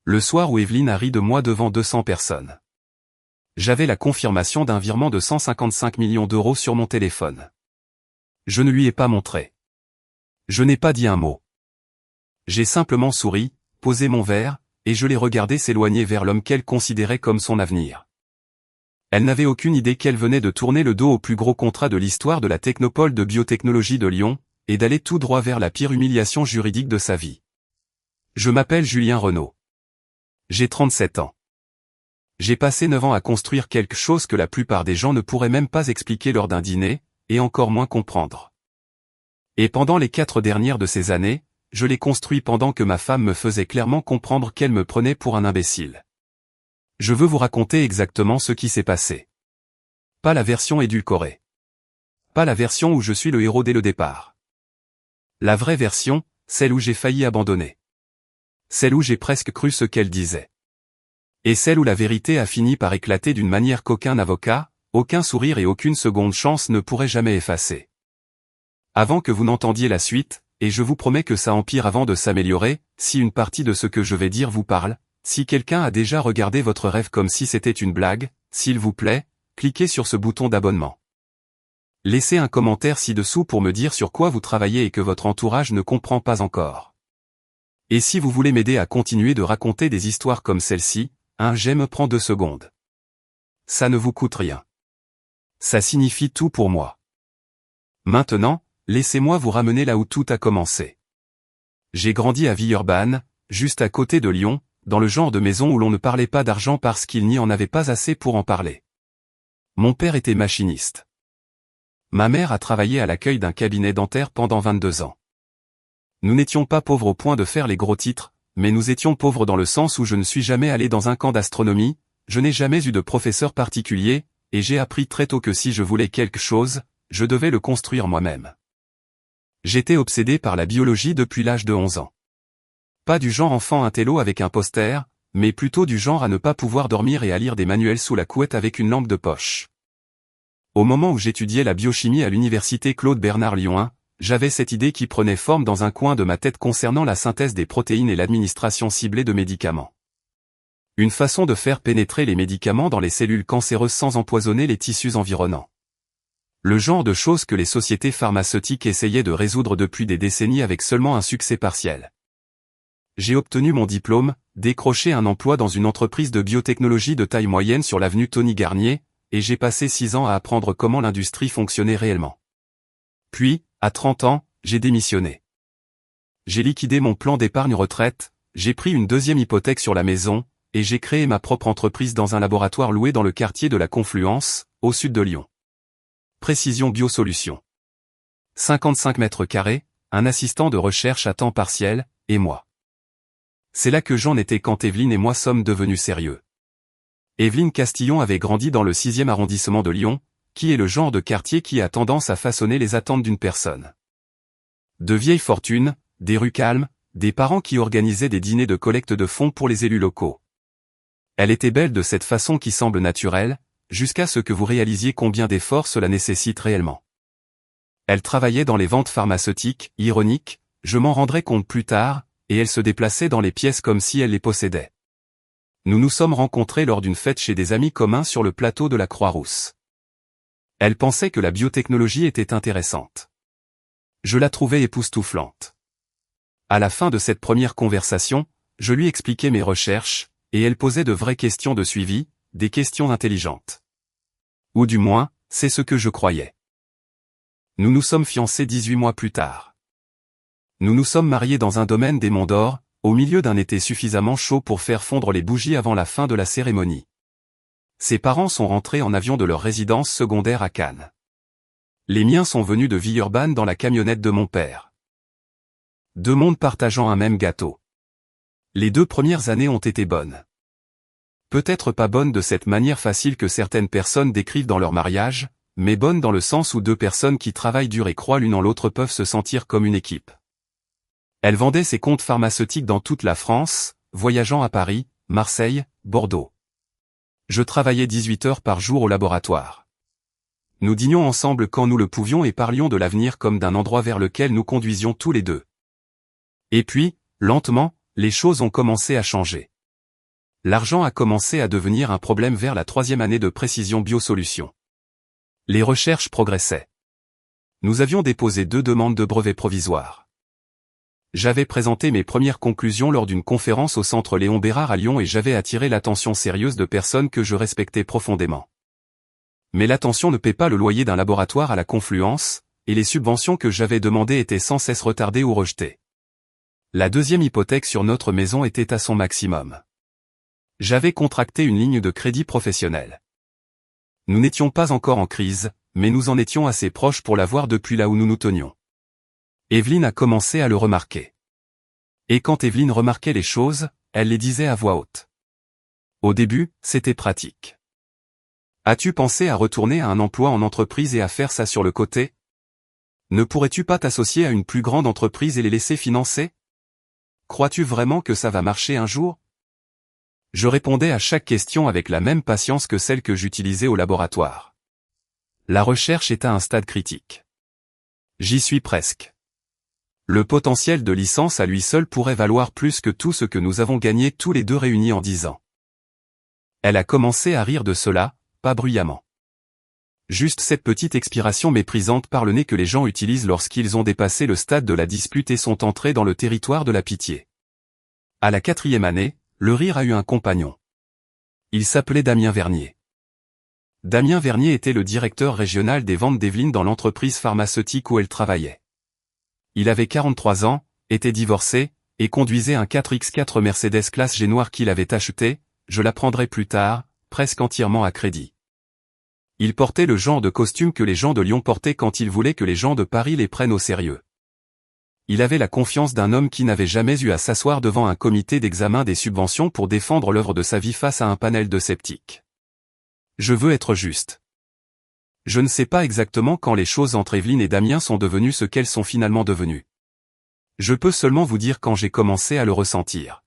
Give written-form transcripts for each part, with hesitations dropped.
Le soir où Evelyne a ri de moi devant 200 personnes. J'avais la confirmation d'un virement de 155 millions d'euros sur mon téléphone. Je ne lui ai pas montré. Je n'ai pas dit un mot. J'ai simplement souri, posé mon verre, et je l'ai regardé s'éloigner vers l'homme qu'elle considérait comme son avenir. Elle n'avait aucune idée qu'elle venait de tourner le dos au plus gros contrat de l'histoire de la technopole de biotechnologie de Lyon, et d'aller tout droit vers la pire humiliation juridique de sa vie. Je m'appelle Julien Renaud. J'ai 37 ans. J'ai passé 9 ans à construire quelque chose que la plupart des gens ne pourraient même pas expliquer lors d'un dîner, et encore moins comprendre. Et pendant les 4 dernières de ces années, je l'ai construit pendant que ma femme me faisait clairement comprendre qu'elle me prenait pour un imbécile. Je veux vous raconter exactement ce qui s'est passé. Pas la version édulcorée. Pas la version où je suis le héros dès le départ. La vraie version, celle où j'ai failli abandonner. Celle où j'ai presque cru ce qu'elle disait. Et celle où la vérité a fini par éclater d'une manière qu'aucun avocat, aucun sourire et aucune seconde chance ne pourraient jamais effacer. Avant que vous n'entendiez la suite, et je vous promets que ça empire avant de s'améliorer, si une partie de ce que je vais dire vous parle, si quelqu'un a déjà regardé votre rêve comme si c'était une blague, s'il vous plaît, cliquez sur ce bouton d'abonnement. Laissez un commentaire ci-dessous pour me dire sur quoi vous travaillez et que votre entourage ne comprend pas encore. Et si vous voulez m'aider à continuer de raconter des histoires comme celle-ci, un j'aime prend 2 secondes. Ça ne vous coûte rien. Ça signifie tout pour moi. Maintenant, laissez-moi vous ramener là où tout a commencé. J'ai grandi à Villeurbanne, juste à côté de Lyon, dans le genre de maison où l'on ne parlait pas d'argent parce qu'il n'y en avait pas assez pour en parler. Mon père était machiniste. Ma mère a travaillé à l'accueil d'un cabinet dentaire pendant 22 ans. Nous n'étions pas pauvres au point de faire les gros titres, mais nous étions pauvres dans le sens où je ne suis jamais allé dans un camp d'astronomie, je n'ai jamais eu de professeur particulier, et j'ai appris très tôt que si je voulais quelque chose, je devais le construire moi-même. J'étais obsédé par la biologie depuis l'âge de 11 ans. Pas du genre enfant intello avec un poster, mais plutôt du genre à ne pas pouvoir dormir et à lire des manuels sous la couette avec une lampe de poche. Au moment où j'étudiais la biochimie à l'université Claude Bernard Lyon 1, j'avais cette idée qui prenait forme dans un coin de ma tête concernant la synthèse des protéines et l'administration ciblée de médicaments. Une façon de faire pénétrer les médicaments dans les cellules cancéreuses sans empoisonner les tissus environnants. Le genre de choses que les sociétés pharmaceutiques essayaient de résoudre depuis des décennies avec seulement un succès partiel. J'ai obtenu mon diplôme, décroché un emploi dans une entreprise de biotechnologie de taille moyenne sur l'avenue Tony Garnier, et j'ai passé 6 ans à apprendre comment l'industrie fonctionnait réellement. Puis, à 30 ans, j'ai démissionné. J'ai liquidé mon plan d'épargne retraite, j'ai pris une 2e hypothèque sur la maison, et j'ai créé ma propre entreprise dans un laboratoire loué dans le quartier de la Confluence, au sud de Lyon. Précision Biosolutions. 55 mètres carrés, un assistant de recherche à temps partiel, et moi. C'est là que j'en étais quand Evelyne et moi sommes devenus sérieux. Evelyne Castillon avait grandi dans le 6e arrondissement de Lyon, qui est le genre de quartier qui a tendance à façonner les attentes d'une personne. De vieilles fortunes, des rues calmes, des parents qui organisaient des dîners de collecte de fonds pour les élus locaux. Elle était belle de cette façon qui semble naturelle, jusqu'à ce que vous réalisiez combien d'efforts cela nécessite réellement. Elle travaillait dans les ventes pharmaceutiques, ironique, je m'en rendrai compte plus tard, et elle se déplaçait dans les pièces comme si elle les possédait. Nous nous sommes rencontrés lors d'une fête chez des amis communs sur le plateau de la Croix-Rousse. Elle pensait que la biotechnologie était intéressante. Je la trouvais époustouflante. À la fin de cette première conversation, je lui expliquais mes recherches, et elle posait de vraies questions de suivi, des questions intelligentes. Ou du moins, c'est ce que je croyais. Nous nous sommes fiancés 18 mois plus tard. Nous nous sommes mariés dans un domaine des Monts d'Or, au milieu d'un été suffisamment chaud pour faire fondre les bougies avant la fin de la cérémonie. Ses parents sont rentrés en avion de leur résidence secondaire à Cannes. Les miens sont venus de Villeurbanne dans la camionnette de mon père. 2 mondes partageant un même gâteau. Les 2 premières années ont été bonnes. Peut-être pas bonnes de cette manière facile que certaines personnes décrivent dans leur mariage, mais bonnes dans le sens où 2 personnes qui travaillent dur et croient l'une en l'autre peuvent se sentir comme une équipe. Elle vendait ses comptes pharmaceutiques dans toute la France, voyageant à Paris, Marseille, Bordeaux. Je travaillais 18 heures par jour au laboratoire. Nous dînions ensemble quand nous le pouvions et parlions de l'avenir comme d'un endroit vers lequel nous conduisions tous les 2. Et puis, lentement, les choses ont commencé à changer. L'argent a commencé à devenir un problème vers la 3e année de Précision Biosolutions. Les recherches progressaient. Nous avions déposé 2 demandes de brevets provisoires. J'avais présenté mes premières conclusions lors d'une conférence au Centre Léon Bérard à Lyon et j'avais attiré l'attention sérieuse de personnes que je respectais profondément. Mais l'attention ne paie pas le loyer d'un laboratoire à la Confluence, et les subventions que j'avais demandées étaient sans cesse retardées ou rejetées. La 2e hypothèque sur notre maison était à son maximum. J'avais contracté une ligne de crédit professionnel. Nous n'étions pas encore en crise, mais nous en étions assez proches pour la voir depuis là où nous nous tenions. Evelyne a commencé à le remarquer. Et quand Evelyne remarquait les choses, elle les disait à voix haute. Au début, c'était pratique. As-tu pensé à retourner à un emploi en entreprise et à faire ça sur le côté? Ne pourrais-tu pas t'associer à une plus grande entreprise et les laisser financer? Crois-tu vraiment que ça va marcher un jour? Je répondais à chaque question avec la même patience que celle que j'utilisais au laboratoire. La recherche est à un stade critique. J'y suis presque. Le potentiel de licence à lui seul pourrait valoir plus que tout ce que nous avons gagné tous les 2 réunis en 10 ans. Elle a commencé à rire de cela, pas bruyamment. Juste cette petite expiration méprisante par le nez que les gens utilisent lorsqu'ils ont dépassé le stade de la dispute et sont entrés dans le territoire de la pitié. À la 4e année, le rire a eu un compagnon. Il s'appelait Damien Vernier. Damien Vernier était le directeur régional des ventes d'Evelyne dans l'entreprise pharmaceutique où elle travaillait. Il avait 43 ans, était divorcé, et conduisait un 4x4 Mercedes classe G noir qu'il avait acheté, je l'apprendrai plus tard, presque entièrement à crédit. Il portait le genre de costume que les gens de Lyon portaient quand ils voulaient que les gens de Paris les prennent au sérieux. Il avait la confiance d'un homme qui n'avait jamais eu à s'asseoir devant un comité d'examen des subventions pour défendre l'œuvre de sa vie face à un panel de sceptiques. Je veux être juste. Je ne sais pas exactement quand les choses entre Evelyne et Damien sont devenues ce qu'elles sont finalement devenues. Je peux seulement vous dire quand j'ai commencé à le ressentir.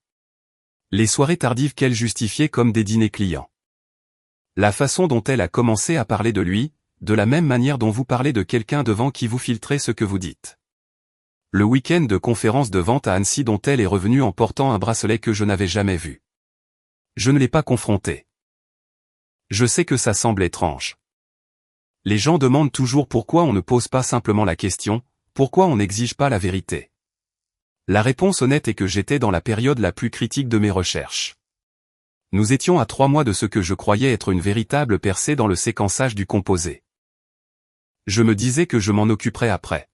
Les soirées tardives qu'elle justifiait comme des dîners clients. La façon dont elle a commencé à parler de lui, de la même manière dont vous parlez de quelqu'un devant qui vous filtrez ce que vous dites. Le week-end de conférence de vente à Annecy dont elle est revenue en portant un bracelet que je n'avais jamais vu. Je ne l'ai pas confronté. Je sais que ça semble étrange. Les gens demandent toujours pourquoi on ne pose pas simplement la question, pourquoi on n'exige pas la vérité. La réponse honnête est que j'étais dans la période la plus critique de mes recherches. Nous étions à 3 mois de ce que je croyais être une véritable percée dans le séquençage du composé. Je me disais que je m'en occuperais après.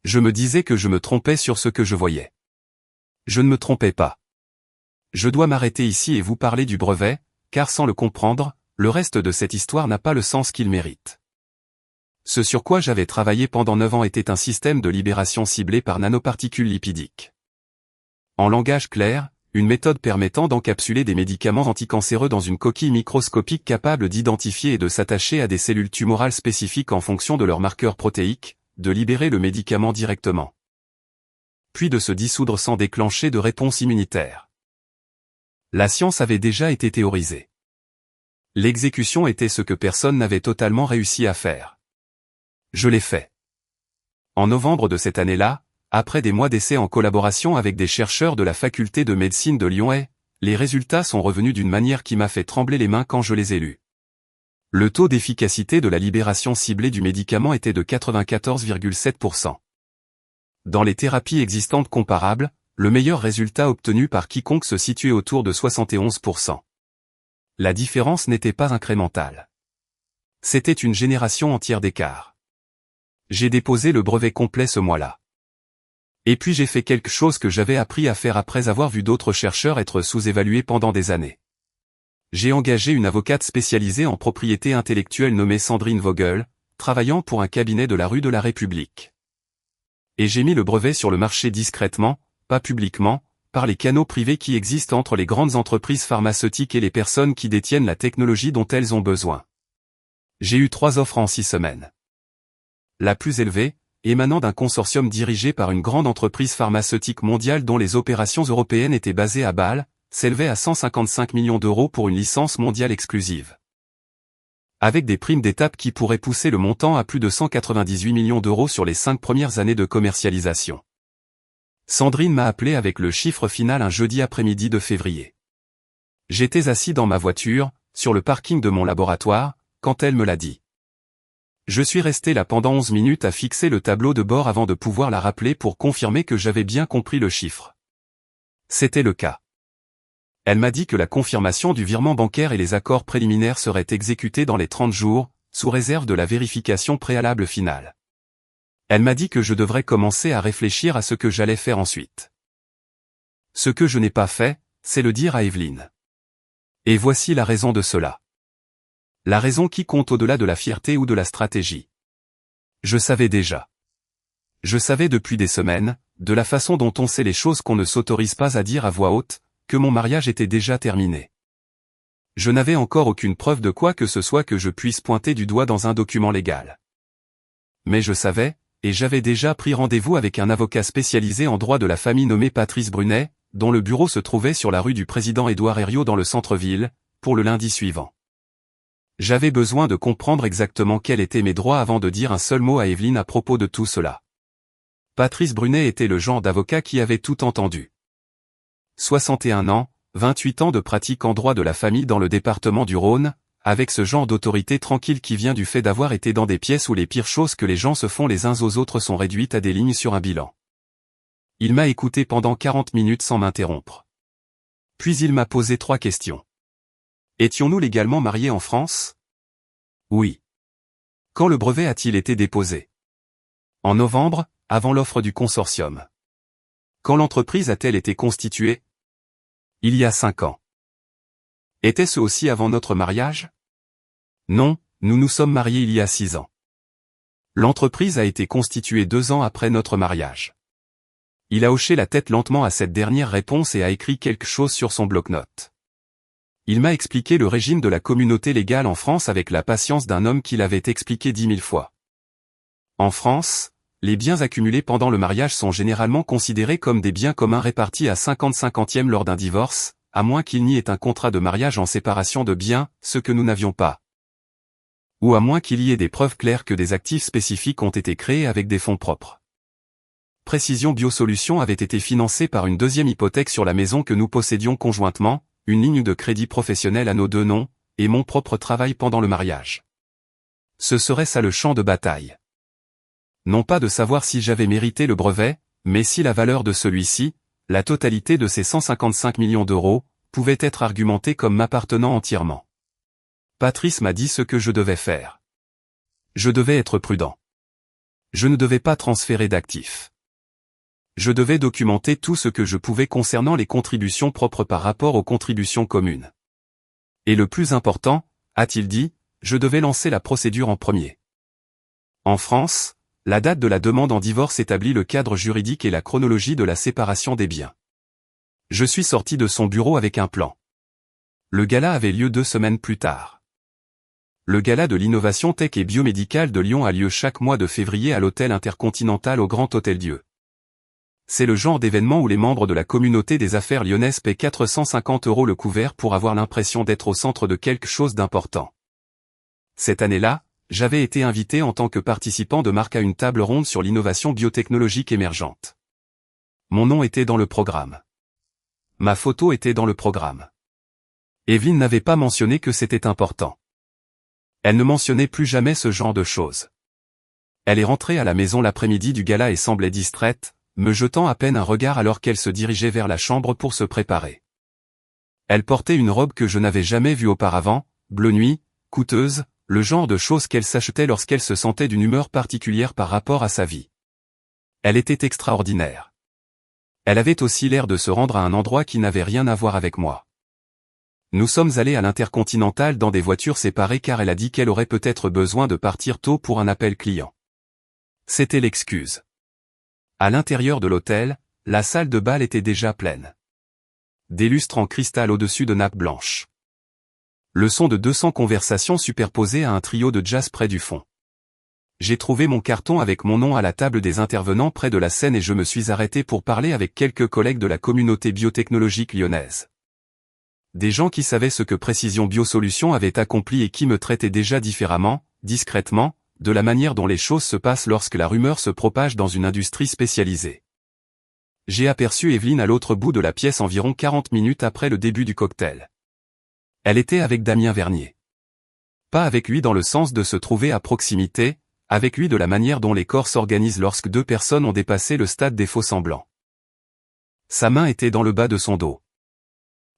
Je me disais que je me trompais sur ce que je voyais. Je ne me trompais pas. Je dois m'arrêter ici et vous parler du brevet, car sans le comprendre, le reste de cette histoire n'a pas le sens qu'il mérite. Ce sur quoi j'avais travaillé pendant 9 ans était un système de libération ciblé par nanoparticules lipidiques. En langage clair, une méthode permettant d'encapsuler des médicaments anticancéreux dans une coquille microscopique capable d'identifier et de s'attacher à des cellules tumorales spécifiques en fonction de leurs marqueurs protéiques, de libérer le médicament directement. Puis de se dissoudre sans déclencher de réponse immunitaire. La science avait déjà été théorisée. L'exécution était ce que personne n'avait totalement réussi à faire. Je l'ai fait. En novembre de cette année-là, après des mois d'essais en collaboration avec des chercheurs de la faculté de médecine de Lyon, les résultats sont revenus d'une manière qui m'a fait trembler les mains quand je les ai lus. Le taux d'efficacité de la libération ciblée du médicament était de 94,7%. Dans les thérapies existantes comparables, le meilleur résultat obtenu par quiconque se situait autour de 71%. La différence n'était pas incrémentale. C'était une génération entière d'écart. J'ai déposé le brevet complet ce mois-là. Et puis j'ai fait quelque chose que j'avais appris à faire après avoir vu d'autres chercheurs être sous-évalués pendant des années. J'ai engagé une avocate spécialisée en propriété intellectuelle nommée Sandrine Vogel, travaillant pour un cabinet de la rue de la République. Et j'ai mis le brevet sur le marché discrètement, pas publiquement, par les canaux privés qui existent entre les grandes entreprises pharmaceutiques et les personnes qui détiennent la technologie dont elles ont besoin. J'ai eu 3 offres en 6 semaines. La plus élevée, émanant d'un consortium dirigé par une grande entreprise pharmaceutique mondiale dont les opérations européennes étaient basées à Bâle, s'élevait à 155 millions d'euros pour une licence mondiale exclusive. Avec des primes d'étape qui pourraient pousser le montant à plus de 198 millions d'euros sur les 5 premières années de commercialisation. Sandrine m'a appelé avec le chiffre final un jeudi après-midi de février. J'étais assis dans ma voiture, sur le parking de mon laboratoire, quand elle me l'a dit. Je suis resté là pendant 11 minutes à fixer le tableau de bord avant de pouvoir la rappeler pour confirmer que j'avais bien compris le chiffre. C'était le cas. Elle m'a dit que la confirmation du virement bancaire et les accords préliminaires seraient exécutés dans les 30 jours, sous réserve de la vérification préalable finale. Elle m'a dit que je devrais commencer à réfléchir à ce que j'allais faire ensuite. Ce que je n'ai pas fait, c'est le dire à Evelyne. Et voici la raison de cela. La raison qui compte au-delà de la fierté ou de la stratégie. Je savais déjà. Je savais depuis des semaines, de la façon dont on sait les choses qu'on ne s'autorise pas à dire à voix haute, que mon mariage était déjà terminé. Je n'avais encore aucune preuve de quoi que ce soit que je puisse pointer du doigt dans un document légal. Mais je savais, et j'avais déjà pris rendez-vous avec un avocat spécialisé en droit de la famille nommé Patrice Brunet, dont le bureau se trouvait sur la rue du Président Édouard Herriot dans le centre-ville, pour le lundi suivant. J'avais besoin de comprendre exactement quels étaient mes droits avant de dire un seul mot à Evelyne à propos de tout cela. Patrice Brunet était le genre d'avocat qui avait tout entendu. 61 ans, 28 ans de pratique en droit de la famille dans le département du Rhône, avec ce genre d'autorité tranquille qui vient du fait d'avoir été dans des pièces où les pires choses que les gens se font les uns aux autres sont réduites à des lignes sur un bilan. Il m'a écouté pendant 40 minutes sans m'interrompre. Puis il m'a posé 3 questions. Étions-nous légalement mariés en France? Oui. Quand le brevet a-t-il été déposé? En novembre, avant l'offre du consortium. Quand l'entreprise a-t-elle été constituée? Il y a 5 ans. Était-ce aussi avant notre mariage? Non, nous nous sommes mariés il y a 6 ans. L'entreprise a été constituée 2 ans après notre mariage. Il a hoché la tête lentement à cette dernière réponse et a écrit quelque chose sur son bloc-notes. Il m'a expliqué le régime de la communauté légale en France avec la patience d'un homme qui l'avait expliqué 10 000 fois. En France, les biens accumulés pendant le mariage sont généralement considérés comme des biens communs répartis à 50-50e lors d'un divorce, à moins qu'il n'y ait un contrat de mariage en séparation de biens, ce que nous n'avions pas. Ou à moins qu'il y ait des preuves claires que des actifs spécifiques ont été créés avec des fonds propres. Précision Biosolutions avait été financée par une deuxième hypothèque sur la maison que nous possédions conjointement, une ligne de crédit professionnel à nos 2 noms, et mon propre travail pendant le mariage. Ce serait ça le champ de bataille. Non pas de savoir si j'avais mérité le brevet, mais si la valeur de celui-ci, la totalité de ces 155 millions d'euros, pouvait être argumentée comme m'appartenant entièrement. Patrice m'a dit ce que je devais faire. Je devais être prudent. Je ne devais pas transférer d'actifs. Je devais documenter tout ce que je pouvais concernant les contributions propres par rapport aux contributions communes. Et le plus important, a-t-il dit, je devais lancer la procédure en premier. En France, la date de la demande en divorce établit le cadre juridique et la chronologie de la séparation des biens. Je suis sorti de son bureau avec un plan. Le gala avait lieu 2 semaines plus tard. Le gala de l'innovation tech et biomédicale de Lyon a lieu chaque mois de février à l'hôtel Intercontinental au Grand Hôtel Dieu. C'est le genre d'événement où les membres de la communauté des affaires lyonnaises paient 450 € le couvert pour avoir l'impression d'être au centre de quelque chose d'important. Cette année-là, j'avais été invité en tant que participant de marque à une table ronde sur l'innovation biotechnologique émergente. Mon nom était dans le programme. Ma photo était dans le programme. Evelyne n'avait pas mentionné que c'était important. Elle ne mentionnait plus jamais ce genre de choses. Elle est rentrée à la maison l'après-midi du gala et semblait distraite, me jetant à peine un regard alors qu'elle se dirigeait vers la chambre pour se préparer. Elle portait une robe que je n'avais jamais vue auparavant, bleu nuit, coûteuse, le genre de choses qu'elle s'achetait lorsqu'elle se sentait d'une humeur particulière par rapport à sa vie. Elle était extraordinaire. Elle avait aussi l'air de se rendre à un endroit qui n'avait rien à voir avec moi. Nous sommes allés à l'Intercontinental dans des voitures séparées car elle a dit qu'elle aurait peut-être besoin de partir tôt pour un appel client. C'était l'excuse. À l'intérieur de l'hôtel, la salle de bal était déjà pleine. Des lustres en cristal au-dessus de nappes blanches. Le son de 200 conversations superposées à un trio de jazz près du fond. J'ai trouvé mon carton avec mon nom à la table des intervenants près de la scène et je me suis arrêté pour parler avec quelques collègues de la communauté biotechnologique lyonnaise. Des gens qui savaient ce que Précision Biosolutions avait accompli et qui me traitaient déjà différemment, discrètement, de la manière dont les choses se passent lorsque la rumeur se propage dans une industrie spécialisée. J'ai aperçu Evelyne à l'autre bout de la pièce environ 40 minutes après le début du cocktail. Elle était avec Damien Vernier. Pas avec lui dans le sens de se trouver à proximité, avec lui de la manière dont les corps s'organisent lorsque deux personnes ont dépassé le stade des faux-semblants. Sa main était dans le bas de son dos.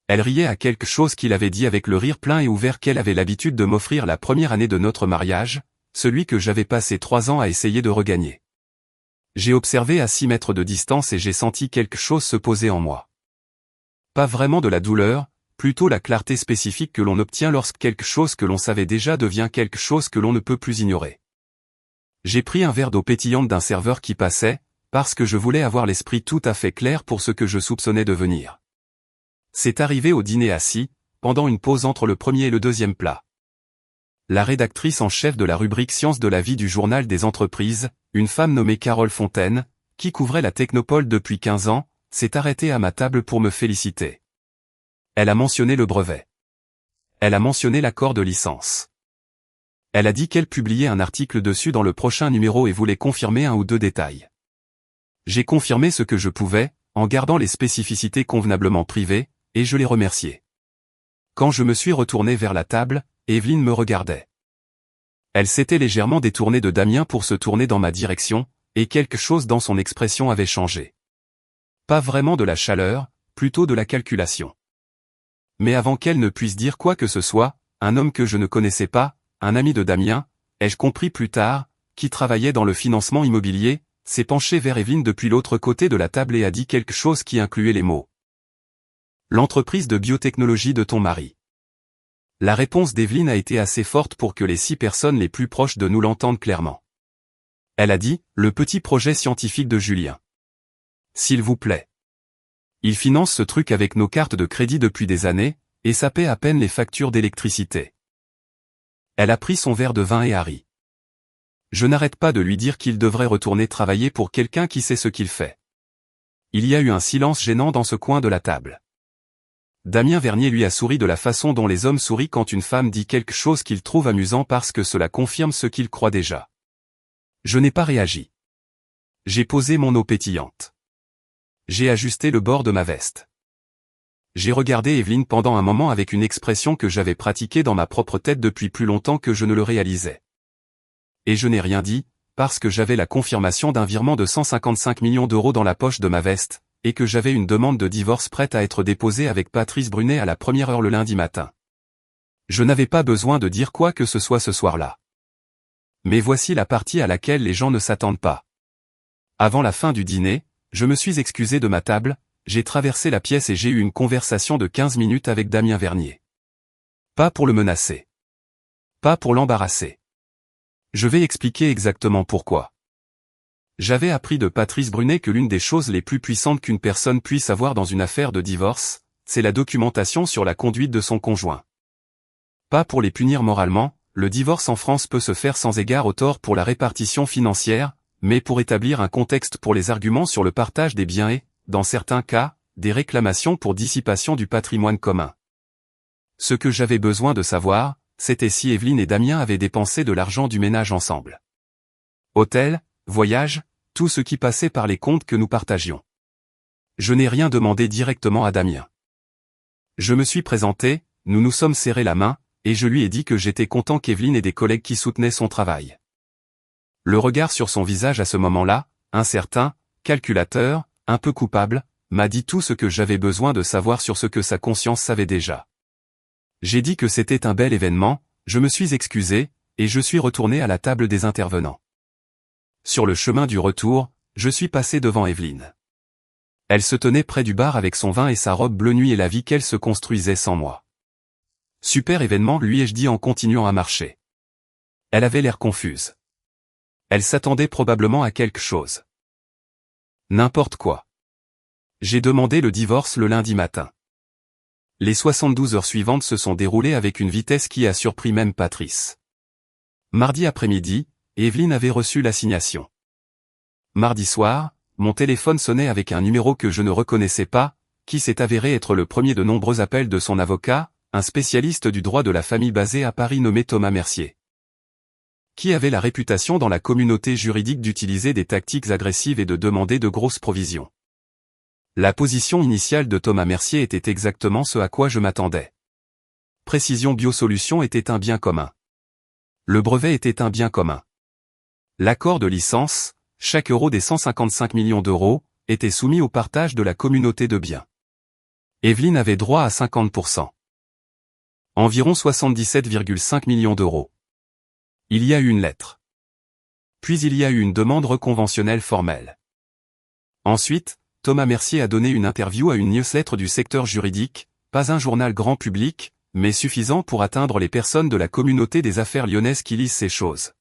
Elle riait à quelque chose qu'il avait dit avec le rire plein et ouvert qu'elle avait l'habitude de m'offrir la première année de notre mariage, celui que j'avais passé 3 ans à essayer de regagner. J'ai observé à 6 mètres de distance et j'ai senti quelque chose se poser en moi. Pas vraiment de la douleur, plutôt la clarté spécifique que l'on obtient lorsque quelque chose que l'on savait déjà devient quelque chose que l'on ne peut plus ignorer. J'ai pris un verre d'eau pétillante d'un serveur qui passait, parce que je voulais avoir l'esprit tout à fait clair pour ce que je soupçonnais devenir. C'est arrivé au dîner assis, pendant une pause entre le premier et le deuxième plat. La rédactrice en chef de la rubrique Sciences de la vie du Journal des entreprises, une femme nommée Carole Fontaine, qui couvrait la Technopole depuis 15 ans, s'est arrêtée à ma table pour me féliciter. Elle a mentionné le brevet. Elle a mentionné l'accord de licence. Elle a dit qu'elle publiait un article dessus dans le prochain numéro et voulait confirmer 1 ou 2 détails. J'ai confirmé ce que je pouvais, en gardant les spécificités convenablement privées, et je l'ai remerciée. Quand je me suis retourné vers la table, Evelyne me regardait. Elle s'était légèrement détournée de Damien pour se tourner dans ma direction, et quelque chose dans son expression avait changé. Pas vraiment de la chaleur, plutôt de la calculation. Mais avant qu'elle ne puisse dire quoi que ce soit, un homme que je ne connaissais pas, un ami de Damien, ai-je compris plus tard, qui travaillait dans le financement immobilier, s'est penché vers Evelyne depuis l'autre côté de la table et a dit quelque chose qui incluait les mots. L'entreprise de biotechnologie de ton mari. La réponse d'Evelyne a été assez forte pour que les 6 personnes les plus proches de nous l'entendent clairement. Elle a dit, le petit projet scientifique de Julien. S'il vous plaît. Il finance ce truc avec nos cartes de crédit depuis des années, et ça paie à peine les factures d'électricité. Elle a pris son verre de vin et a ri. Je n'arrête pas de lui dire qu'il devrait retourner travailler pour quelqu'un qui sait ce qu'il fait. Il y a eu un silence gênant dans ce coin de la table. Damien Vernier lui a souri de la façon dont les hommes sourient quand une femme dit quelque chose qu'ils trouvent amusant parce que cela confirme ce qu'ils croient déjà. Je n'ai pas réagi. J'ai posé mon eau pétillante. J'ai ajusté le bord de ma veste. J'ai regardé Evelyne pendant un moment avec une expression que j'avais pratiquée dans ma propre tête depuis plus longtemps que je ne le réalisais. Et je n'ai rien dit, parce que j'avais la confirmation d'un virement de 155 millions d'euros dans la poche de ma veste, et que j'avais une demande de divorce prête à être déposée avec Patrice Brunet à la première heure le lundi matin. Je n'avais pas besoin de dire quoi que ce soit ce soir-là. Mais voici la partie à laquelle les gens ne s'attendent pas. Avant la fin du dîner, je me suis excusé de ma table, j'ai traversé la pièce et j'ai eu une conversation de 15 minutes avec Damien Vernier. Pas pour le menacer. Pas pour l'embarrasser. Je vais expliquer exactement pourquoi. J'avais appris de Patrice Brunet que l'une des choses les plus puissantes qu'une personne puisse avoir dans une affaire de divorce, c'est la documentation sur la conduite de son conjoint. Pas pour les punir moralement, le divorce en France peut se faire sans égard au tort pour la répartition financière, mais pour établir un contexte pour les arguments sur le partage des biens et, dans certains cas, des réclamations pour dissipation du patrimoine commun. Ce que j'avais besoin de savoir, c'était si Evelyne et Damien avaient dépensé de l'argent du ménage ensemble. Hôtel, voyage, tout ce qui passait par les comptes que nous partagions. Je n'ai rien demandé directement à Damien. Je me suis présenté, nous nous sommes serrés la main, et je lui ai dit que j'étais content qu'Evelyne ait des collègues qui soutenaient son travail. Le regard sur son visage à ce moment-là, incertain, calculateur, un peu coupable, m'a dit tout ce que j'avais besoin de savoir sur ce que sa conscience savait déjà. J'ai dit que c'était un bel événement, je me suis excusé, et je suis retourné à la table des intervenants. Sur le chemin du retour, je suis passé devant Evelyne. Elle se tenait près du bar avec son vin et sa robe bleu nuit et la vie qu'elle se construisait sans moi. Super événement, lui ai-je dit en continuant à marcher. Elle avait l'air confuse. Elle s'attendait probablement à quelque chose. N'importe quoi. J'ai demandé le divorce le lundi matin. Les 72 heures suivantes se sont déroulées avec une vitesse qui a surpris même Patrice. Mardi après-midi, Evelyne avait reçu l'assignation. Mardi soir, mon téléphone sonnait avec un numéro que je ne reconnaissais pas, qui s'est avéré être le premier de nombreux appels de son avocat, un spécialiste du droit de la famille basé à Paris nommé Thomas Mercier. Qui avait la réputation dans la communauté juridique d'utiliser des tactiques agressives et de demander de grosses provisions. La position initiale de Thomas Mercier était exactement ce à quoi je m'attendais. Précision Biosolutions était un bien commun. Le brevet était un bien commun. L'accord de licence, chaque euro des 155 millions d'euros, était soumis au partage de la communauté de biens. Evelyne avait droit à 50%. Environ 77,5 millions d'euros. Il y a eu une lettre. Puis il y a eu une demande reconventionnelle formelle. Ensuite, Thomas Mercier a donné une interview à une newsletter du secteur juridique, pas un journal grand public, mais suffisant pour atteindre les personnes de la communauté des affaires lyonnaises qui lisent ces choses.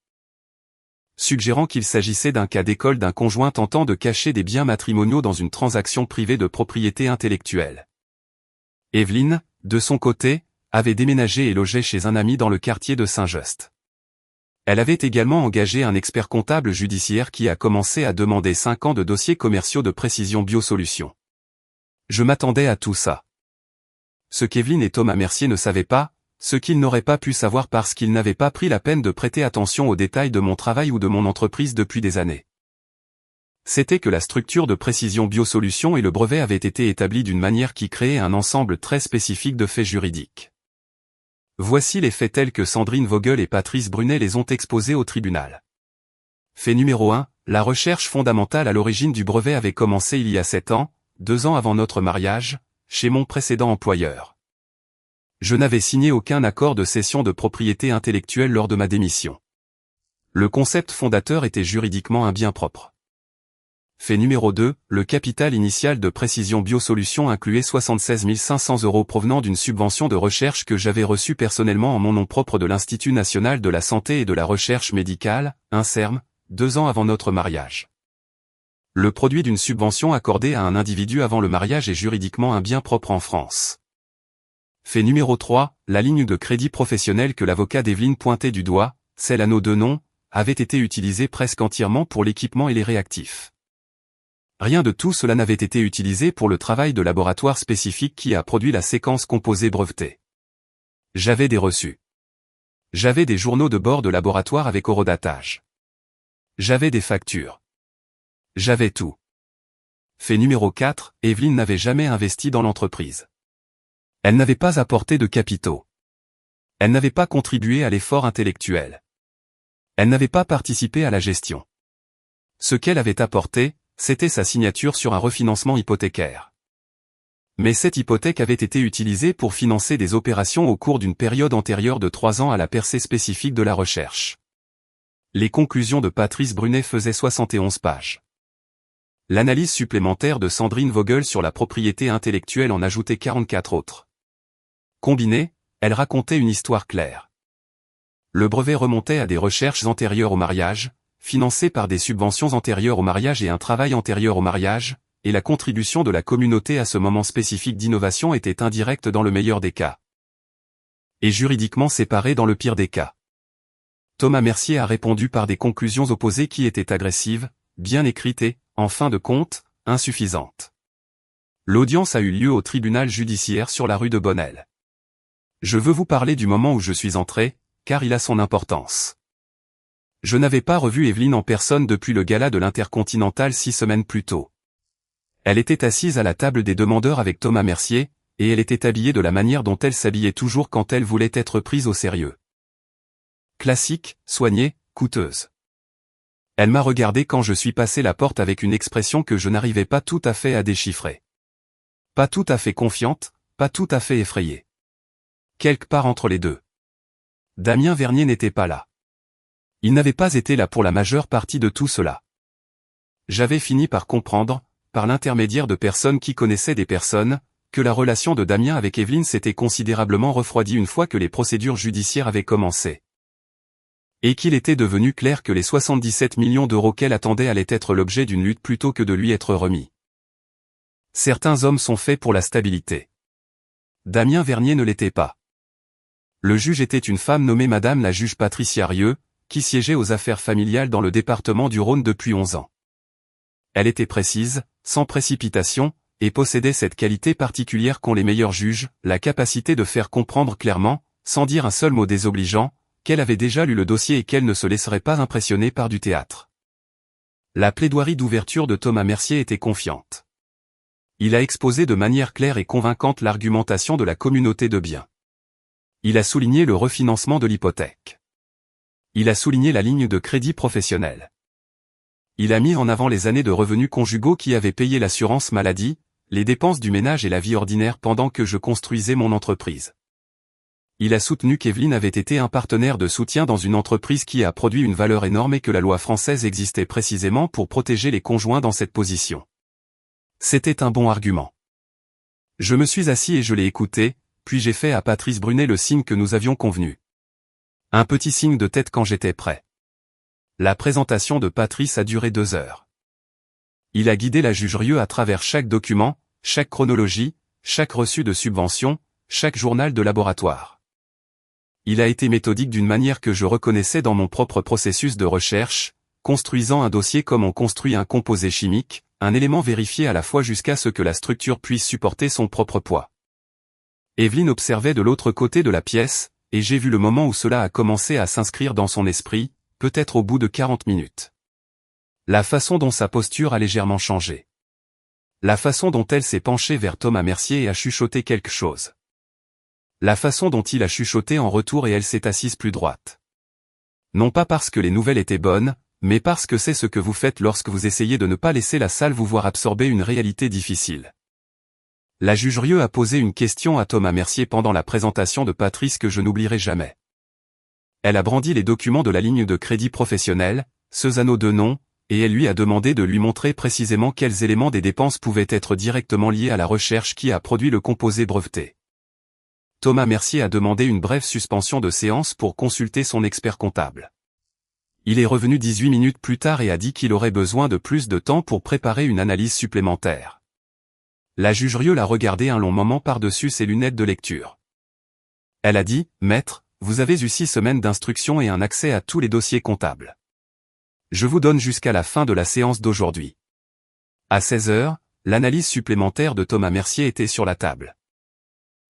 Suggérant qu'il s'agissait d'un cas d'école d'un conjoint tentant de cacher des biens matrimoniaux dans une transaction privée de propriété intellectuelle. Evelyne, de son côté, avait déménagé et logeait chez un ami dans le quartier de Saint-Just. Elle avait également engagé un expert comptable judiciaire qui a commencé à demander 5 ans de dossiers commerciaux de Précision Biosolutions. Je m'attendais à tout ça. Ce qu'Evelyne et Thomas Mercier ne savaient pas, ce qu'ils n'auraient pas pu savoir parce qu'ils n'avaient pas pris la peine de prêter attention aux détails de mon travail ou de mon entreprise depuis des années. C'était que la structure de Précision Biosolutions et le brevet avaient été établis d'une manière qui créait un ensemble très spécifique de faits juridiques. Voici les faits tels que Sandrine Vogel et Patrice Brunet les ont exposés au tribunal. Fait numéro 1, la recherche fondamentale à l'origine du brevet avait commencé il y a 7 ans, 2 ans avant notre mariage, chez mon précédent employeur. Je n'avais signé aucun accord de cession de propriété intellectuelle lors de ma démission. Le concept fondateur était juridiquement un bien propre. Fait numéro 2, le capital initial de Précision Biosolutions incluait 76 500 euros provenant d'une subvention de recherche que j'avais reçue personnellement en mon nom propre de l'Institut national de la santé et de la recherche médicale, INSERM, 2 ans avant notre mariage. Le produit d'une subvention accordée à un individu avant le mariage est juridiquement un bien propre en France. Fait numéro 3, la ligne de crédit professionnel que l'avocat d'Evelyne pointait du doigt, celle à nos deux noms, avait été utilisée presque entièrement pour l'équipement et les réactifs. Rien de tout cela n'avait été utilisé pour le travail de laboratoire spécifique qui a produit la séquence composée brevetée. J'avais des reçus. J'avais des journaux de bord de laboratoire avec horodatage. J'avais des factures. J'avais tout. Fait numéro 4, Evelyne n'avait jamais investi dans l'entreprise. Elle n'avait pas apporté de capitaux. Elle n'avait pas contribué à l'effort intellectuel. Elle n'avait pas participé à la gestion. Ce qu'elle avait apporté, c'était sa signature sur un refinancement hypothécaire. Mais cette hypothèque avait été utilisée pour financer des opérations au cours d'une période antérieure de 3 ans à la percée spécifique de la recherche. Les conclusions de Patrice Brunet faisaient 71 pages. L'analyse supplémentaire de Sandrine Vogel sur la propriété intellectuelle en ajoutait 44 autres. Combinée, elle racontait une histoire claire. Le brevet remontait à des recherches antérieures au mariage, financées par des subventions antérieures au mariage et un travail antérieur au mariage, et la contribution de la communauté à ce moment spécifique d'innovation était indirecte dans le meilleur des cas. Et juridiquement séparée dans le pire des cas. Thomas Mercier a répondu par des conclusions opposées qui étaient agressives, bien écrites et, en fin de compte, insuffisantes. L'audience a eu lieu au tribunal judiciaire sur la rue de Bonnel. Je veux vous parler du moment où je suis entré, car il a son importance. Je n'avais pas revu Evelyne en personne depuis le gala de l'Intercontinental 6 semaines plus tôt. Elle était assise à la table des demandeurs avec Thomas Mercier, et elle était habillée de la manière dont elle s'habillait toujours quand elle voulait être prise au sérieux. Classique, soignée, coûteuse. Elle m'a regardé quand je suis passé la porte avec une expression que je n'arrivais pas tout à fait à déchiffrer. Pas tout à fait confiante, pas tout à fait effrayée. Quelque part entre les deux. Damien Vernier n'était pas là. Il n'avait pas été là pour la majeure partie de tout cela. J'avais fini par comprendre, par l'intermédiaire de personnes qui connaissaient des personnes, que la relation de Damien avec Evelyne s'était considérablement refroidie une fois que les procédures judiciaires avaient commencé. Et qu'il était devenu clair que les 77 millions d'euros qu'elle attendait allaient être l'objet d'une lutte plutôt que de lui être remis. Certains hommes sont faits pour la stabilité. Damien Vernier ne l'était pas. Le juge était une femme nommée Madame la juge Patricia Rieu, qui siégeait aux affaires familiales dans le département du Rhône depuis 11 ans. Elle était précise, sans précipitation, et possédait cette qualité particulière qu'ont les meilleurs juges, la capacité de faire comprendre clairement, sans dire un seul mot désobligeant, qu'elle avait déjà lu le dossier et qu'elle ne se laisserait pas impressionner par du théâtre. La plaidoirie d'ouverture de Thomas Mercier était confiante. Il a exposé de manière claire et convaincante l'argumentation de la communauté de biens. Il a souligné le refinancement de l'hypothèque. Il a souligné la ligne de crédit professionnel. Il a mis en avant les années de revenus conjugaux qui avaient payé l'assurance maladie, les dépenses du ménage et la vie ordinaire pendant que je construisais mon entreprise. Il a soutenu qu'Evelyne avait été un partenaire de soutien dans une entreprise qui a produit une valeur énorme et que la loi française existait précisément pour protéger les conjoints dans cette position. C'était un bon argument. Je me suis assis et je l'ai écouté, puis j'ai fait à Patrice Brunet le signe que nous avions convenu. Un petit signe de tête quand j'étais prêt. La présentation de Patrice a duré 2 heures. Il a guidé la juge Rieu à travers chaque document, chaque chronologie, chaque reçu de subvention, chaque journal de laboratoire. Il a été méthodique d'une manière que je reconnaissais dans mon propre processus de recherche, construisant un dossier comme on construit un composé chimique, un élément vérifié à la fois jusqu'à ce que la structure puisse supporter son propre poids. Evelyne observait de l'autre côté de la pièce, et j'ai vu le moment où cela a commencé à s'inscrire dans son esprit, peut-être au bout de 40 minutes. La façon dont sa posture a légèrement changé. La façon dont elle s'est penchée vers Thomas Mercier et a chuchoté quelque chose. La façon dont il a chuchoté en retour et elle s'est assise plus droite. Non pas parce que les nouvelles étaient bonnes, mais parce que c'est ce que vous faites lorsque vous essayez de ne pas laisser la salle vous voir absorber une réalité difficile. La juge Rieu a posé une question à Thomas Mercier pendant la présentation de Patrice que je n'oublierai jamais. Elle a brandi les documents de la ligne de crédit professionnel, ce anneau de nom, et elle lui a demandé de lui montrer précisément quels éléments des dépenses pouvaient être directement liés à la recherche qui a produit le composé breveté. Thomas Mercier a demandé une brève suspension de séance pour consulter son expert comptable. Il est revenu 18 minutes plus tard et a dit qu'il aurait besoin de plus de temps pour préparer une analyse supplémentaire. La juge Rieu l'a regardé un long moment par-dessus ses lunettes de lecture. Elle a dit, « Maître, vous avez eu 6 semaines d'instruction et un accès à tous les dossiers comptables. Je vous donne jusqu'à la fin de la séance d'aujourd'hui. » À 16 heures, l'analyse supplémentaire de Thomas Mercier était sur la table.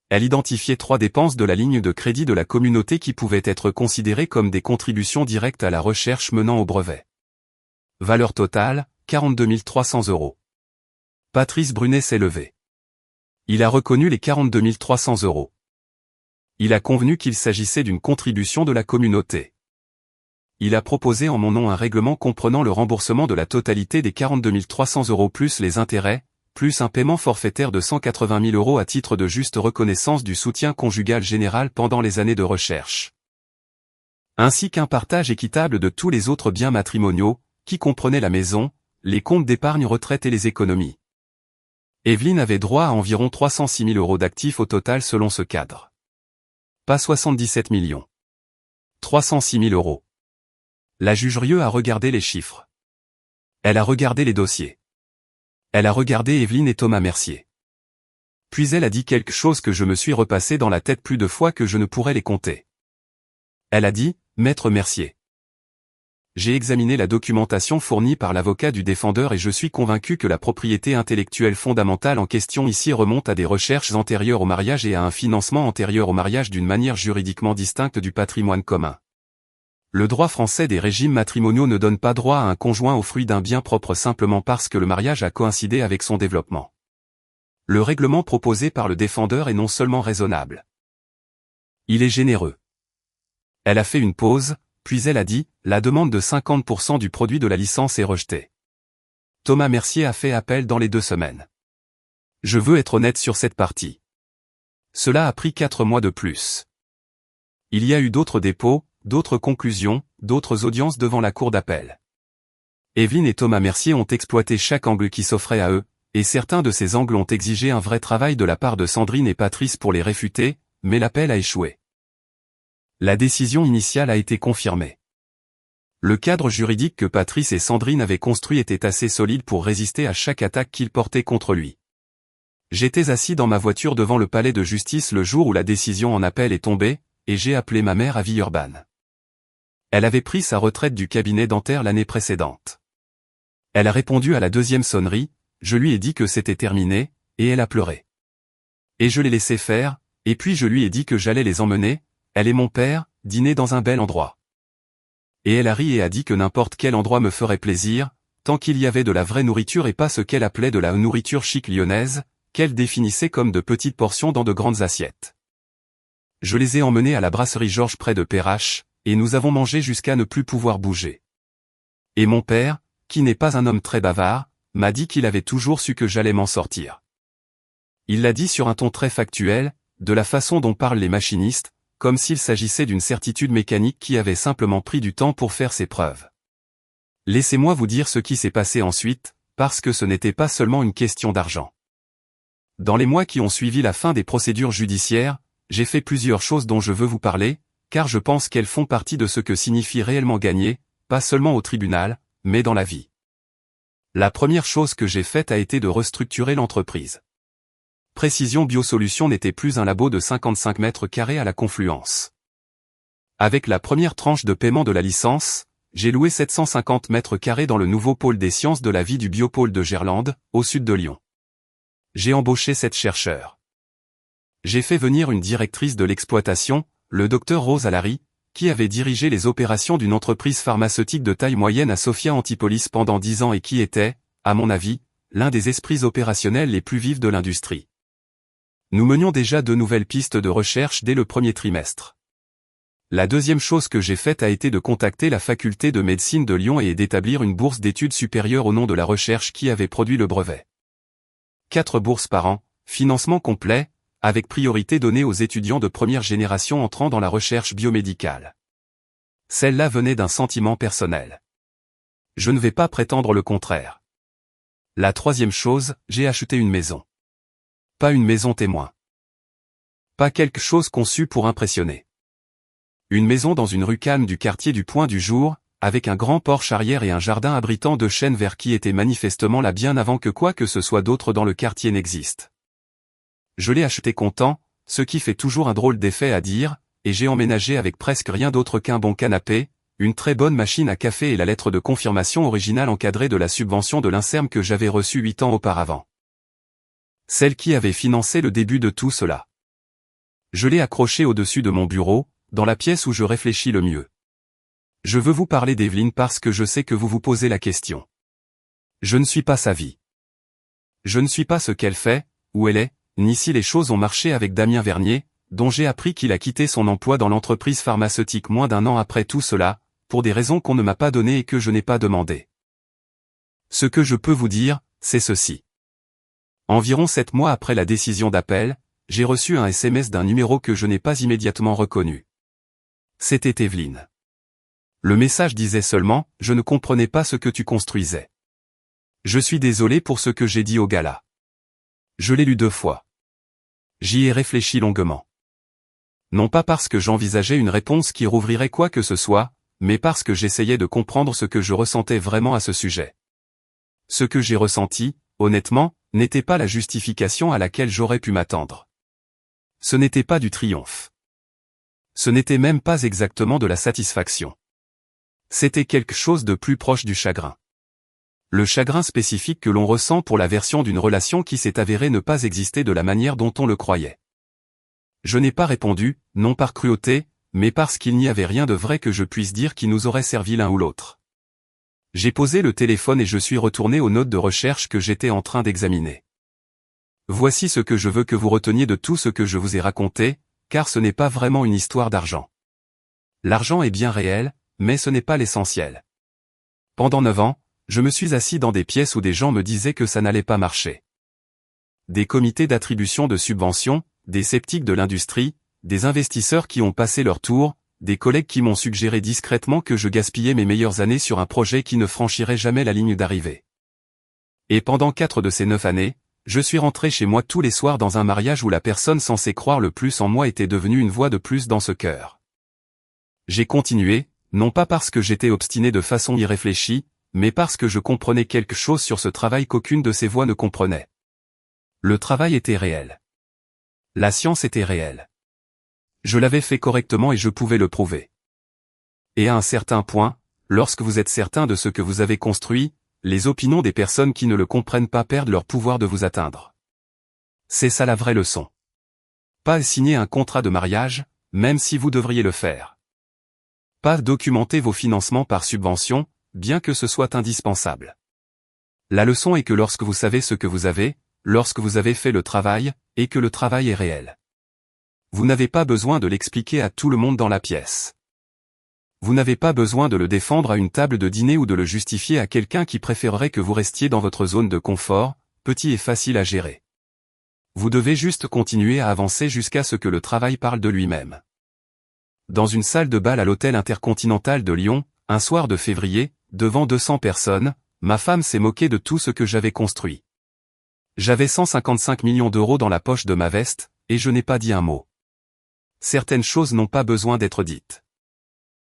Elle identifiait 3 dépenses de la ligne de crédit de la communauté qui pouvaient être considérées comme des contributions directes à la recherche menant au brevet. Valeur totale, 42 300 €. Patrice Brunet s'est levé. Il a reconnu les 42 300 €. Il a convenu qu'il s'agissait d'une contribution de la communauté. Il a proposé en mon nom un règlement comprenant le remboursement de la totalité des 42 300 € plus les intérêts, plus un paiement forfaitaire de 180 000 € à titre de juste reconnaissance du soutien conjugal général pendant les années de recherche. Ainsi qu'un partage équitable de tous les autres biens matrimoniaux, qui comprenaient la maison, les comptes d'épargne retraite et les économies. Evelyne avait droit à environ 306 000 € d'actifs au total selon ce cadre. Pas 77 millions. 306 000 €. La juge Rieu a regardé les chiffres. Elle a regardé les dossiers. Elle a regardé Evelyne et Thomas Mercier. Puis elle a dit quelque chose que je me suis repassé dans la tête plus de fois que je ne pourrais les compter. Elle a dit, « Maître Mercier. J'ai examiné la documentation fournie par l'avocat du défendeur et je suis convaincu que la propriété intellectuelle fondamentale en question ici remonte à des recherches antérieures au mariage et à un financement antérieur au mariage d'une manière juridiquement distincte du patrimoine commun. Le droit français des régimes matrimoniaux ne donne pas droit à un conjoint au fruit d'un bien propre simplement parce que le mariage a coïncidé avec son développement. Le règlement proposé par le défendeur est non seulement raisonnable. Il est généreux. » Elle a fait une pause, puis elle a dit, « La demande de 50% du produit de la licence est rejetée. Thomas Mercier a fait appel dans les 2 semaines. Je veux être honnête sur cette partie. Cela a pris 4 mois de plus. Il y a eu d'autres dépôts, d'autres conclusions, d'autres audiences devant la cour d'appel. Evelyne et Thomas Mercier ont exploité chaque angle qui s'offrait à eux, et certains de ces angles ont exigé un vrai travail de la part de Sandrine et Patrice pour les réfuter, mais l'appel a échoué. La décision initiale a été confirmée. Le cadre juridique que Patrice et Sandrine avaient construit était assez solide pour résister à chaque attaque qu'ils portaient contre lui. J'étais assis dans ma voiture devant le palais de justice le jour où la décision en appel est tombée, et j'ai appelé ma mère à Villeurbanne. Elle avait pris sa retraite du cabinet dentaire l'année précédente. Elle a répondu à la 2e sonnerie, je lui ai dit que c'était terminé, et elle a pleuré. Et je l'ai laissé faire, et puis je lui ai dit que j'allais les emmener, elle et mon père, dîner dans un bel endroit. Et elle a ri et a dit que n'importe quel endroit me ferait plaisir, tant qu'il y avait de la vraie nourriture et pas ce qu'elle appelait de la nourriture chic lyonnaise, qu'elle définissait comme de petites portions dans de grandes assiettes. Je les ai emmenés à la brasserie Georges près de Perrache, et nous avons mangé jusqu'à ne plus pouvoir bouger. Et mon père, qui n'est pas un homme très bavard, m'a dit qu'il avait toujours su que j'allais m'en sortir. Il l'a dit sur un ton très factuel, de la façon dont parlent les machinistes, comme s'il s'agissait d'une certitude mécanique qui avait simplement pris du temps pour faire ses preuves. Laissez-moi vous dire ce qui s'est passé ensuite, parce que ce n'était pas seulement une question d'argent. Dans les mois qui ont suivi la fin des procédures judiciaires, j'ai fait plusieurs choses dont je veux vous parler, car je pense qu'elles font partie de ce que signifie réellement gagner, pas seulement au tribunal, mais dans la vie. La première chose que j'ai faite a été de restructurer l'entreprise. Précision Biosolutions n'était plus un labo de 55 mètres carrés à la Confluence. Avec la première tranche de paiement de la licence, j'ai loué 750 mètres carrés dans le nouveau pôle des sciences de la vie du biopôle de Gerland, au sud de Lyon. J'ai embauché 7 chercheurs. J'ai fait venir une directrice de l'exploitation, le docteur Rose Allary, qui avait dirigé les opérations d'une entreprise pharmaceutique de taille moyenne à Sophia Antipolis pendant 10 ans et qui était, à mon avis, l'un des esprits opérationnels les plus vifs de l'industrie. Nous menions déjà 2 nouvelles pistes de recherche dès le premier trimestre. La deuxième chose que j'ai faite a été de contacter la faculté de médecine de Lyon et d'établir une bourse d'études supérieures au nom de la recherche qui avait produit le brevet. 4 bourses par an, financement complet, avec priorité donnée aux étudiants de première génération entrant dans la recherche biomédicale. Celle-là venait d'un sentiment personnel. Je ne vais pas prétendre le contraire. La troisième chose, j'ai acheté une maison. Pas une maison témoin. Pas quelque chose conçu pour impressionner. Une maison dans une rue calme du quartier du Point du Jour, avec un grand porche arrière et un jardin abritant 2 chênes verts qui étaient manifestement là bien avant que quoi que ce soit d'autre dans le quartier n'existe. Je l'ai acheté content, ce qui fait toujours un drôle d'effet à dire, et j'ai emménagé avec presque rien d'autre qu'un bon canapé, une très bonne machine à café et la lettre de confirmation originale encadrée de la subvention de l'INSERM que j'avais reçue 8 ans auparavant. Celle qui avait financé le début de tout cela. Je l'ai accrochée au-dessus de mon bureau, dans la pièce où je réfléchis le mieux. Je veux vous parler d'Evelyne parce que je sais que vous vous posez la question. Je ne suis pas sa vie. Je ne suis pas ce qu'elle fait, où elle est, ni si les choses ont marché avec Damien Vernier, dont j'ai appris qu'il a quitté son emploi dans l'entreprise pharmaceutique moins d'1 an après tout cela, pour des raisons qu'on ne m'a pas données et que je n'ai pas demandées. Ce que je peux vous dire, c'est ceci. Environ 7 mois après la décision d'appel, j'ai reçu un SMS d'un numéro que je n'ai pas immédiatement reconnu. C'était Evelyne. Le message disait seulement, je ne comprenais pas ce que tu construisais. Je suis désolé pour ce que j'ai dit au gars-là. Je l'ai lu 2 fois. J'y ai réfléchi longuement. Non pas parce que j'envisageais une réponse qui rouvrirait quoi que ce soit, mais parce que j'essayais de comprendre ce que je ressentais vraiment à ce sujet. Ce que j'ai ressenti, honnêtement, n'était pas la justification à laquelle j'aurais pu m'attendre. Ce n'était pas du triomphe. Ce n'était même pas exactement de la satisfaction. C'était quelque chose de plus proche du chagrin. Le chagrin spécifique que l'on ressent pour la version d'une relation qui s'est avérée ne pas exister de la manière dont on le croyait. Je n'ai pas répondu, non par cruauté, mais parce qu'il n'y avait rien de vrai que je puisse dire qui nous aurait servi l'un ou l'autre. J'ai posé le téléphone et je suis retourné aux notes de recherche que j'étais en train d'examiner. Voici ce que je veux que vous reteniez de tout ce que je vous ai raconté, car ce n'est pas vraiment une histoire d'argent. L'argent est bien réel, mais ce n'est pas l'essentiel. Pendant 9 ans, je me suis assis dans des pièces où des gens me disaient que ça n'allait pas marcher. Des comités d'attribution de subventions, des sceptiques de l'industrie, des investisseurs qui ont passé leur tour, des collègues qui m'ont suggéré discrètement que je gaspillais mes meilleures années sur un projet qui ne franchirait jamais la ligne d'arrivée. Et pendant 4 de ces 9 années, je suis rentré chez moi tous les soirs dans un mariage où la personne censée croire le plus en moi était devenue une voix de plus dans ce cœur. J'ai continué, non pas parce que j'étais obstiné de façon irréfléchie, mais parce que je comprenais quelque chose sur ce travail qu'aucune de ces voix ne comprenait. Le travail était réel. La science était réelle. Je l'avais fait correctement et je pouvais le prouver. Et à un certain point, lorsque vous êtes certain de ce que vous avez construit, les opinions des personnes qui ne le comprennent pas perdent leur pouvoir de vous atteindre. C'est ça la vraie leçon. Pas signer un contrat de mariage, même si vous devriez le faire. Pas documenter vos financements par subvention, bien que ce soit indispensable. La leçon est que lorsque vous savez ce que vous avez, lorsque vous avez fait le travail, et que le travail est réel. Vous n'avez pas besoin de l'expliquer à tout le monde dans la pièce. Vous n'avez pas besoin de le défendre à une table de dîner ou de le justifier à quelqu'un qui préférerait que vous restiez dans votre zone de confort, petit et facile à gérer. Vous devez juste continuer à avancer jusqu'à ce que le travail parle de lui-même. Dans une salle de bal à l'hôtel Intercontinental de Lyon, un soir de février, devant 200 personnes, ma femme s'est moquée de tout ce que j'avais construit. J'avais 155 millions d'euros dans la poche de ma veste, et je n'ai pas dit un mot. Certaines choses n'ont pas besoin d'être dites.